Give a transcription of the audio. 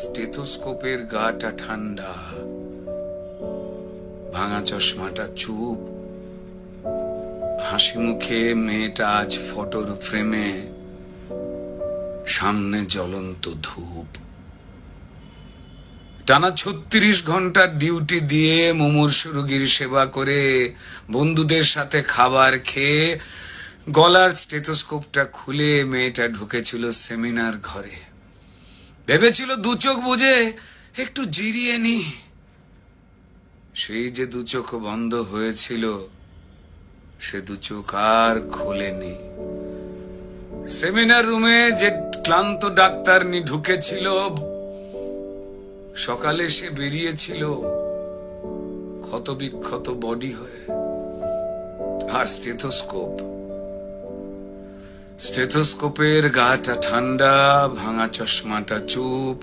স্টেথোস্কোপের গাটা ঠান্ডা, ভাঙা চশমাটা চুপ, হাসি মুখে মেয়েটা আজ ফটোর ফ্রেমে, সামনে জ্বলন্ত ধূপ। টানা 36 ঘন্টার ডিউটি দিয়ে মুমূর্ষু রোগীর সেবা করে বন্ধুদের সাথে খাবার খেয়ে গলার স্টেথোস্কোপটা খুলে মেয়েটা ঢুকেছিল সেমিনার ঘরে। ভেবেছিল দু চোখ বুঝে একটু জিরিয়ে নি। সেই যে দু চোখ বন্ধ হয়েছিল সে দু চোখ আর খোলেনি। সেমিনার রুমে যে ক্লান্ত ডাক্তার ঢুকেছিল, সকালে সে বেরিয়েছিল ক্ষত বিক্ষত বডি হয়ে। আর স্টেথোস্কোপের গাটা ঠান্ডা, ভাঙা চশমাটা চুপ,